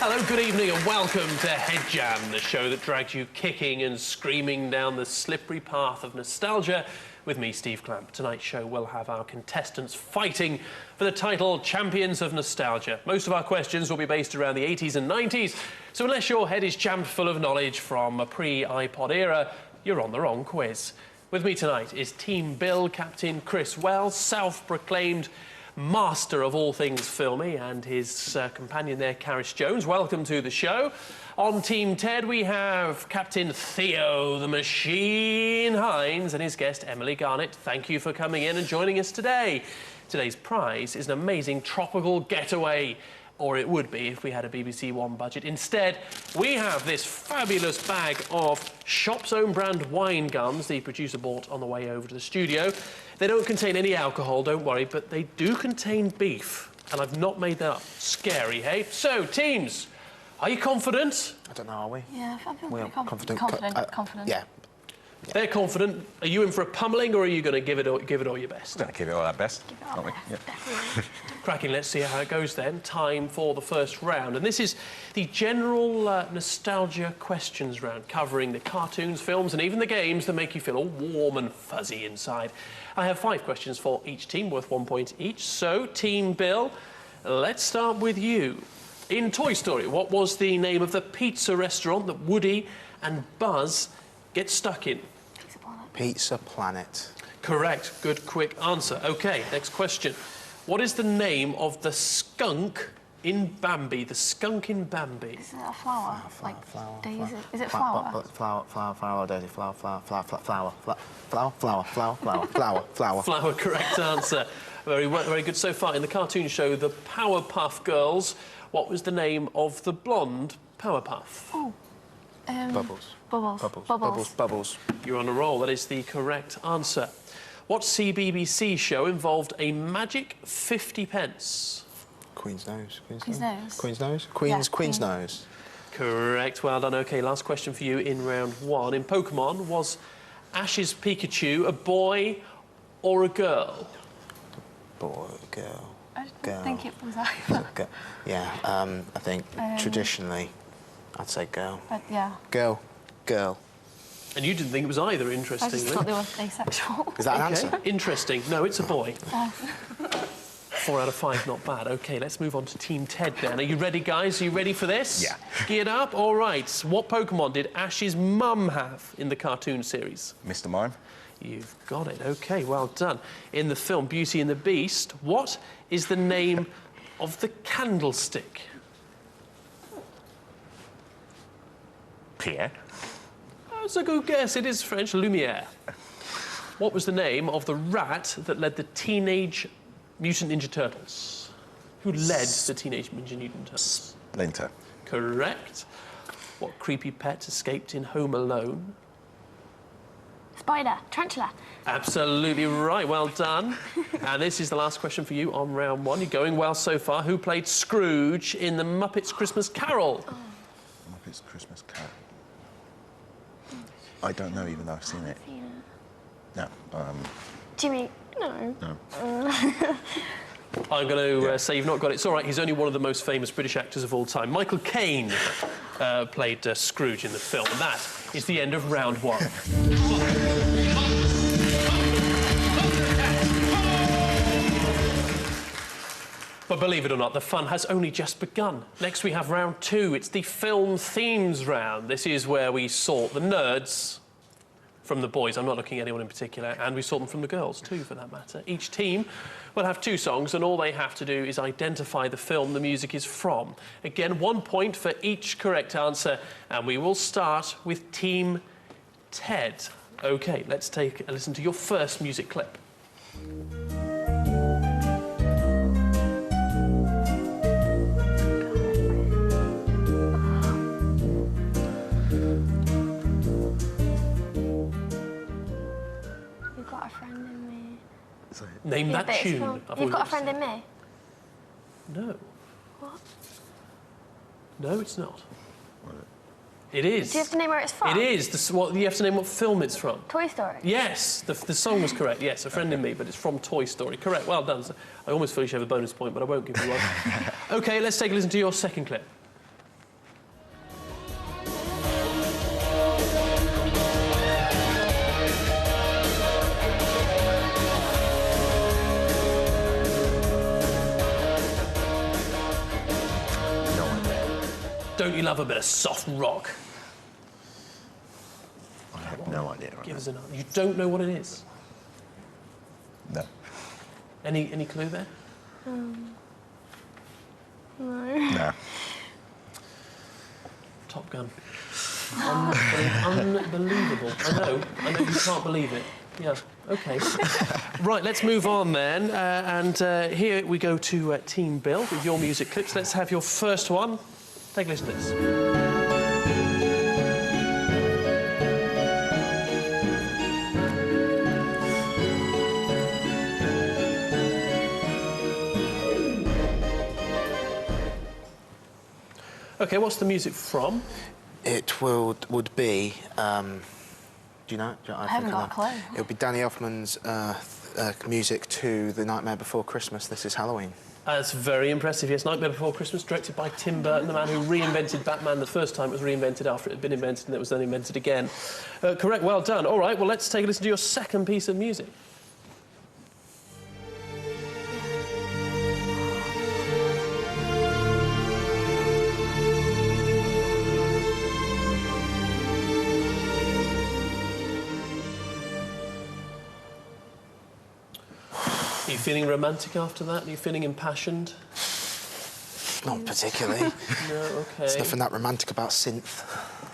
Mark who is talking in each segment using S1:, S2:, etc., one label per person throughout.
S1: Hello, good evening and welcome to HeadJam, the show that drags you kicking and screaming down the slippery path of nostalgia with me, Steve Clamp. Tonight's show will have our contestants fighting for the title Champions of Nostalgia. Most of our questions will be based around the 80s and 90s, so unless your head is jammed full of knowledge from a pre-iPod era, you're on the wrong quiz. With me tonight is Team Bill, Captain Chris Wells, self-proclaimed master of all things filmy, and his companion there, Caris Jones. Welcome to the show. On Team Ted, we have Captain Theo the Machine Hines and his guest, Emily Garnett. Thank you for coming in and joining us today. Today's prize is an amazing tropical getaway, or it would be if we had a BBC One budget. Instead, we have this fabulous bag of Shop's Own brand wine gums the producer bought on the way over to the studio. They don't contain any alcohol, don't worry, but they do contain beef. And I've not made that up. Scary, hey? So, teams, are you confident?
S2: I don't know, are we?
S3: Yeah, I feel
S2: We're
S3: pretty confident. Confident.
S2: Yeah.
S1: They're confident. Are you in for a pummelling, or are you going to give it all your best?
S4: We're going to give it all our best.
S3: Give it our best, definitely.
S1: Cracking, let's see how it goes then. Time for the first round. And this is the general nostalgia questions round, covering the cartoons, films and even the games that make you feel all warm and fuzzy inside. I have 5 questions for each team, worth 1 point each. So, Team Bill, let's start with you. In Toy Story, what was the name of the pizza restaurant that Woody and Buzz get stuck in?
S3: Pizza Planet.
S2: Pizza Planet.
S1: Correct. Good, quick answer. OK, next question. What is the name of the skunk in Bambi? The skunk in Bambi.
S3: Is it a flower?
S2: Flower.
S3: Daisy. Is it flower?
S2: Flower, daisy, flower.
S1: Flower, correct answer. Very good so far. In the cartoon show, The Powerpuff Girls, what was the name of the blonde Powerpuff?
S3: Oh.
S2: Bubbles. Bubbles.
S1: You're on a roll. That is the correct answer. What CBBC show involved a magic 50 pence?
S2: Queen's Nose.
S3: Queen's Nose.
S2: Queen's Nose? Queen's Nose.
S1: Correct. Well done. OK, last question for you in round 1. In Pokemon, was Ash's Pikachu a boy or a girl?
S2: Boy, girl.
S3: I think it was either.
S2: Yeah, I think traditionally, I'd say girl.
S3: Yeah.
S2: Girl.
S1: And you didn't think it was either,
S3: I
S1: interestingly.
S3: just thought they were asexual.
S2: Is that an answer?
S1: Interesting. No, it's a boy. 4 out of 5, not bad. OK, let's move on to Team Ted then. Are you ready, guys? Are you ready for this?
S4: Yeah.
S1: Geared up? All right. What Pokemon did Ash's mum have in the cartoon series?
S4: Mr. Mime.
S1: You've got it. OK, well done. In the film Beauty and the Beast, what is the name of the candlestick?
S4: Pierre.
S1: That's a good guess. It is French, Lumière. What was the name of the rat that led the Teenage Mutant Ninja Turtles? Who led the Teenage Mutant Turtles?
S4: Splinter.
S1: Correct. What creepy pet escaped in Home Alone?
S3: Spider. Tarantula.
S1: Absolutely right. Well done. And this is the last question for you on round 1. You're going well so far. Who played Scrooge in The Muppets Christmas Carol?
S4: Muppets Christmas Carol. I don't know, even though I've seen it. No.
S3: Jimmy. No.
S4: No.
S1: I'm going to say you've not got it. It's all right. He's only one of the most famous British actors of all time. Michael Caine played Scrooge in the film. And that is the end of round 1. But believe it or not, the fun has only just begun. Next we have round 2. It's the film themes round. This is where we sort the nerds from the boys. I'm not looking at anyone in particular. And we sort them from the girls too, for that matter. Each team will have 2 songs, and all they have to do is identify the film the music is from. Again, 1 point for each correct answer. And we will start with Team Ted. OK, let's take a listen to your first music clip. Name that tune.
S3: You've got a friend in me?
S1: No.
S3: What?
S1: No, it's not. It is.
S3: Do you have to name where it's from?
S1: It is. You have to name what film it's from.
S3: Toy Story?
S1: Yes, the song was correct. Yes, A Friend in Me, but it's from Toy Story. Correct, well done. I almost feel you should have a bonus point, but I won't give you one. OK, let's take a listen to your second clip. Don't you love a bit of soft rock?
S4: I have no idea. Right
S1: Give us another. You don't know what it is?
S4: No.
S1: Any clue there?
S4: No.
S1: Top Gun. Unbelievable. I know you can't believe it. Yeah, OK. Right, let's move on then. Here we go to Team Bill with your music clips. Let's have your first one. Take a listen to this. OK, what's the music from?
S2: It would be. Do you know?
S3: I haven't got a clue.
S2: It would be Danny Elfman's music to The Nightmare Before Christmas. This is Halloween.
S1: That's very impressive. Yes, Nightmare Before Christmas, directed by Tim Burton, the man who reinvented Batman the first time it was reinvented after it had been invented and it was then invented again. Correct, well done. All right, well, let's take a listen to your second piece of music. Are you feeling romantic after that? Are you feeling impassioned?
S2: Not particularly.
S1: No, OK.
S2: There's nothing that romantic about synth.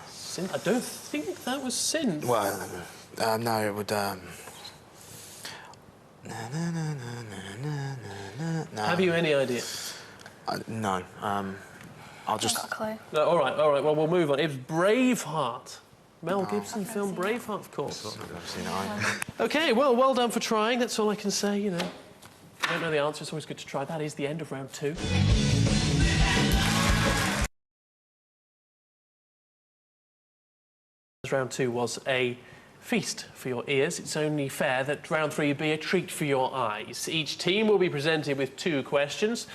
S1: Synth? I don't think that was synth.
S2: Well, no, it would. No.
S1: Have you any idea?
S2: No. I'll just.
S3: Got a clue.
S1: No, all right. Well, we'll move on. It was Braveheart. Mel Gibson film Braveheart, of course.
S2: I've never seen it either.
S1: OK, well done for trying. That's all I can say, you know. If you don't know the answer, it's always good to try. That is the end of round 2. Round 2 was a feast for your ears. It's only fair that round 3 would be a treat for your eyes. Each team will be presented with 2 questions,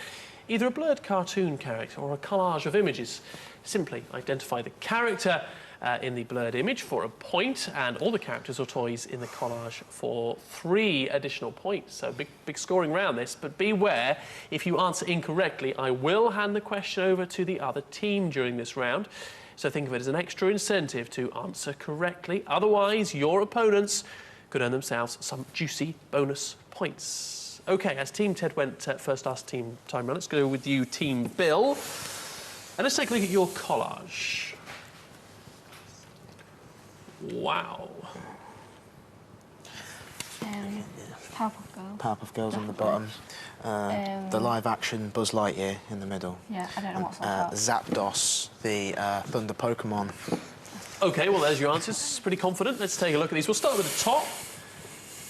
S1: either a blurred cartoon character or a collage of images. Simply identify the character in the blurred image for a point, and all the characters or toys in the collage for 3 additional points. So big scoring round this, but beware, if you answer incorrectly, I will hand the question over to the other team during this round. So think of it as an extra incentive to answer correctly. Otherwise, your opponents could earn themselves some juicy bonus points. OK, as Team Ted went first last team time round, let's go with you, Team Bill. And let's take a look at your collage. Wow.
S3: Powerpuff Girls.
S2: Powerpuff Girls on the bottom. The live-action Buzz Lightyear in the middle.
S3: Yeah, I don't know what's that.
S2: Zapdos, the Thunder Pokemon.
S1: OK, well, there's your answers. Pretty confident. Let's take a look at these. We'll start with the top.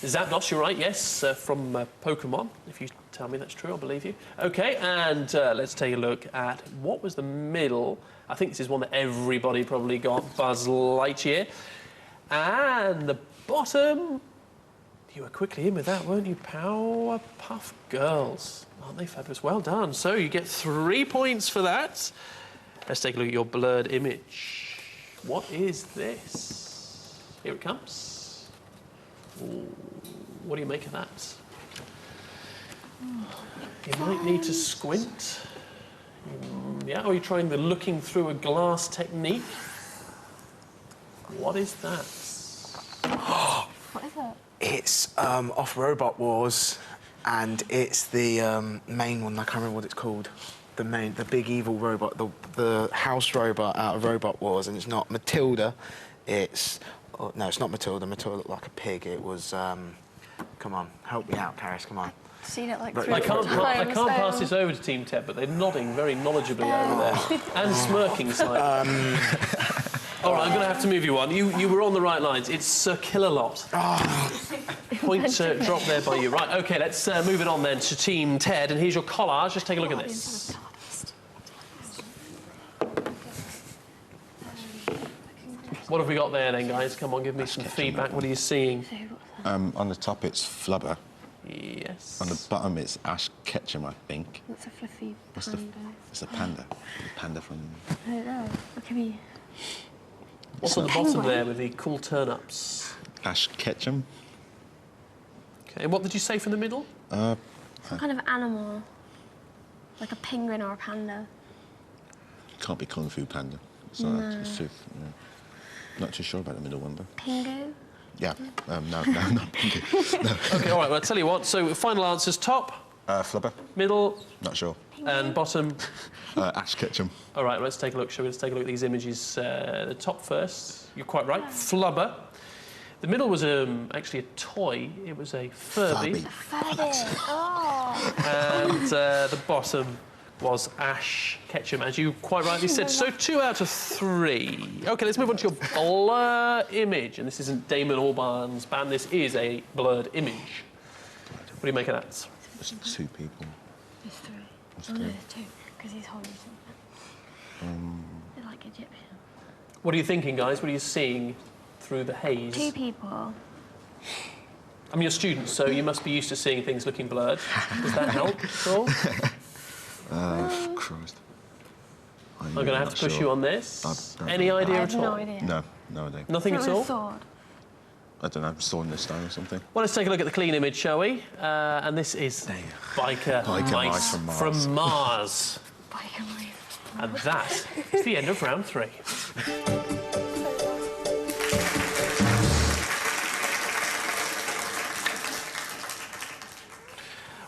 S1: Zapdos, you're right, yes, from Pokemon. If you tell me that's true, I'll believe you. OK, and let's take a look at what was the middle. I think this is one that everybody probably got, Buzz Lightyear. And the bottom, you were quickly in with that, weren't you? Powerpuff Girls. Aren't they fabulous? Well done. So you get 3 points for that. Let's take a look at your blurred image. What is this? Here it comes. Ooh, what do you make of that? You might need to squint. Yeah, are you trying the looking through a glass technique? What is that?
S3: What is it?
S2: It's off Robot Wars, and it's the main one. I can't remember what it's called. The big evil robot, the house robot out of Robot Wars, and it's not Matilda. It's no, it's not Matilda. Matilda looked like a pig. It was. Come on, help me out, Caris. Come on.
S3: Seen it like
S2: Right.
S3: 3
S1: I can't
S3: times.
S1: pass this over to Team Ted, but they're nodding very knowledgeably over there and smirking slightly. All right, I'm going to have to move you on. You were on the right lines. It's Sir Kill-a-Lot. Point drop there by you. Right, OK, let's move it on then to Team Ted. And here's your collage. Just take a look at this. What have we got there then, guys? Come on, give me some feedback. What are you seeing?
S4: On the top, it's Flubber.
S1: Yes.
S4: On the bottom, it's Ash Ketchum, I think.
S3: That's a fluffy
S4: What's
S3: panda.
S4: It's a panda. Panda from...
S3: I don't know. Look at me.
S1: What's on the bottom there with the cool turn-ups?
S4: Ash Ketchum.
S1: OK, and what did you say from the middle?
S3: Some kind of animal. Like a penguin or a panda.
S4: can't be Kung Fu Panda. So it's too, yeah. Not too sure about the middle one, though.
S3: Pingu?
S4: Yeah, no, not Pingu. No.
S1: OK, all right, well, I'll tell you what. So, final answers, top,
S4: Flubber.
S1: middle,
S4: Not sure.
S1: and bottom.
S4: Ash Ketchum.
S1: All right, let's take a look, shall we? Let's take a look at these images. The top first, you're quite right, Flubber. The middle was actually a toy. It was a Furby.
S3: Furby. Oh.
S1: And the bottom was Ash Ketchum, as you quite rightly said. So 2 out of 3. OK, let's move on to your blur image. And this isn't Damon Albarn's band. This is a blurred image. What do you make of that?
S4: It's 2 people.
S3: There's 3.
S4: It's
S3: Oh, no,
S4: 3.
S3: there's 2, because he's holding something. They're like Egyptian.
S1: What are you thinking, guys? What are you seeing through the haze?
S3: 2 people.
S1: I mean, you're students, so you must be used to seeing things looking blurred. Does that help at all?
S4: Christ.
S1: I'm going to have to push you on this. Any
S3: I
S1: idea
S3: have
S1: at all?
S3: no idea.
S4: No, no idea.
S1: Nothing
S3: It
S1: at
S3: was a
S1: all?
S3: sword.
S4: I don't know, sword in the stone or something.
S1: Well, let's take a look at the clean image, shall we? And this is biker mice from Mars.
S3: Biker mice.
S1: And that is the end of round 3.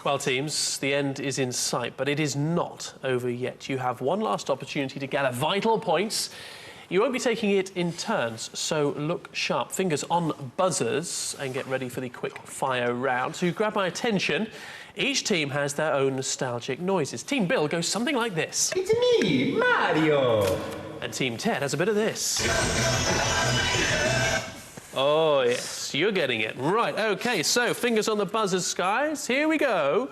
S1: Well, teams, the end is in sight, but it is not over yet. You have one last opportunity to gather vital points. You won't be taking it in turns, so look sharp. Fingers on buzzers and get ready for the quick fire round. To grab my attention, each team has their own nostalgic noises. Team Bill goes something like this.
S5: It's me, Mario!
S1: And Team Ted has a bit of this. Oh, yes, you're getting it. Right, OK, so fingers on the buzzers, guys. Here we go.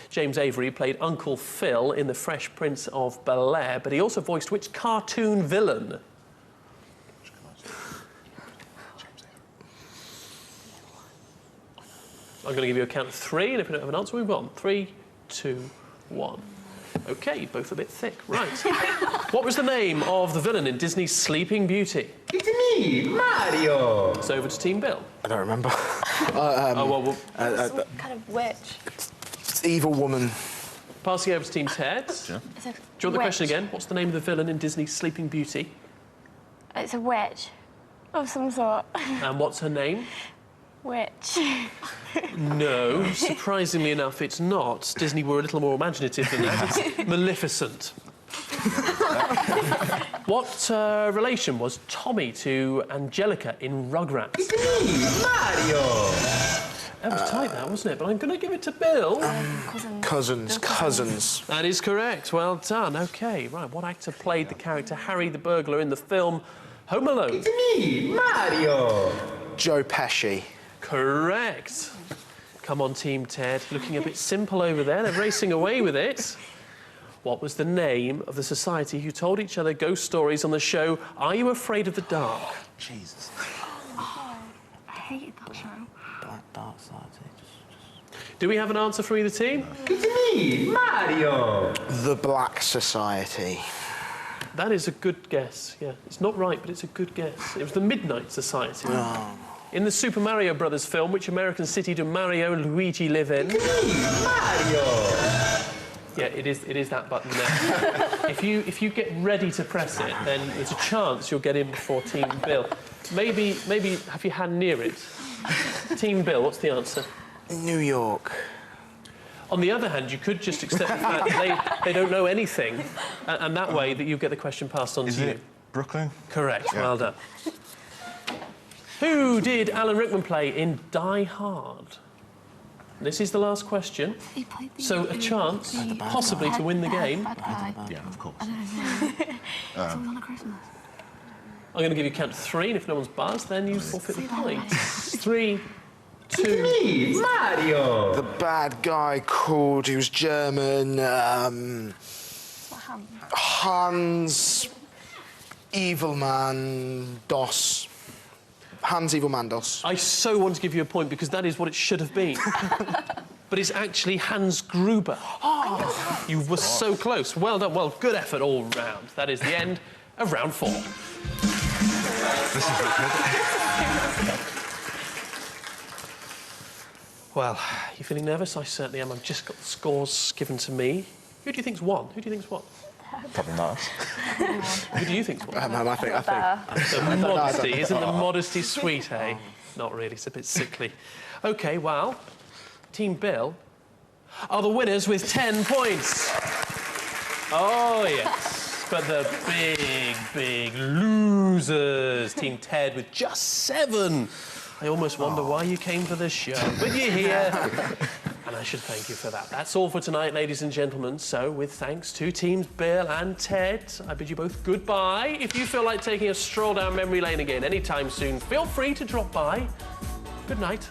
S1: James Avery played Uncle Phil in The Fresh Prince of Bel-Air, but he also voiced which cartoon villain? I'm going to give you a count of 3, and if you don't have an answer, we've got 3, 2, 1. OK, both a bit thick. Right. What was the name of the villain in Disney's Sleeping Beauty?
S5: It's me, Mario!
S1: It's over to Team Bill.
S2: I don't remember.
S1: Well,
S3: Some kind of witch.
S2: It's evil woman.
S1: passing over to Team Ted.
S4: Yeah.
S3: It's a
S1: Do you want the question
S3: witch.
S1: again? What's the name of the villain in Disney's Sleeping Beauty?
S3: It's a witch of some sort.
S1: And what's her name?
S3: Witch.
S1: No, surprisingly enough, it's not. Disney were a little more imaginative than that. It's Maleficent. What relation was Tommy to Angelica in Rugrats?
S5: It's me, Mario!
S1: That was tight, that, wasn't it? But I'm going to give it to Bill.
S2: Cousins.
S1: That is correct. Well done. OK, right. What actor played the character Harry the Burglar in the film Home Alone?
S5: It's me, Mario!
S2: Joe Pesci.
S1: Correct. Come on, Team Ted. Looking a bit simple over there. They're racing away with it. What was the name of the society who told each other ghost stories on the show Are You Afraid of the Dark?
S2: Jesus.
S3: I hated that show.
S2: Black Dark Society.
S1: Do we have an answer for either team?
S5: It's me, Mario!
S2: The Black Society.
S1: That is a good guess, yeah. It's not right, but it's a good guess. It was the Midnight Society.
S2: Oh.
S1: In the Super Mario Brothers film, which American city do Mario and Luigi live in?
S5: It's me, Mario!
S1: Yeah, it is that button there. if you get ready to press it, then there's a chance you'll get in before Team Bill. Maybe have your hand near it. Team Bill, what's the answer?
S2: New York.
S1: On the other hand, you could just accept the fact that they don't know anything, and that way that you get the question passed on
S4: Is
S1: to you.
S4: it Brooklyn?
S1: Correct.
S4: Yeah.
S1: Well done. Who did Alan Rickman play in Die Hard? This is the last question.
S3: He played the,
S1: So a chance, possibly, to win the game.
S3: Bad guy.
S4: Yeah, of course.
S3: It's always on a Christmas.
S1: I'm going to give you a count to 3, and if no one's buzzed, then you forfeit the point. 3, 2...
S5: Me, Mario!
S2: The bad guy called, he was German,
S3: What happened?
S2: Hans Evilman Dos. Hans Evilman Dos.
S1: I so want to give you a point because that is what it should have been. But it's actually Hans Gruber. Oh, you were so close. Well done. Well, good effort all round. That is the end of round 4. Well, you feeling nervous? I certainly am. I've just got the scores given to me. Who do you think's won? Who do you think's won?
S4: Probably not.
S1: Who do you think's won?
S2: I think.
S1: The modesty, isn't the modesty sweet, eh? Not really, it's a bit sickly. OK, well, Team Bill are the winners with 10 points. Oh, yes. But the big losers, Team Ted with just 7. I almost wonder why you came for this show. But you're here, and I should thank you for that. That's all for tonight, ladies and gentlemen. So, with thanks to Teams Bill and Ted, I bid you both goodbye. If you feel like taking a stroll down memory lane again anytime soon, feel free to drop by. Good night.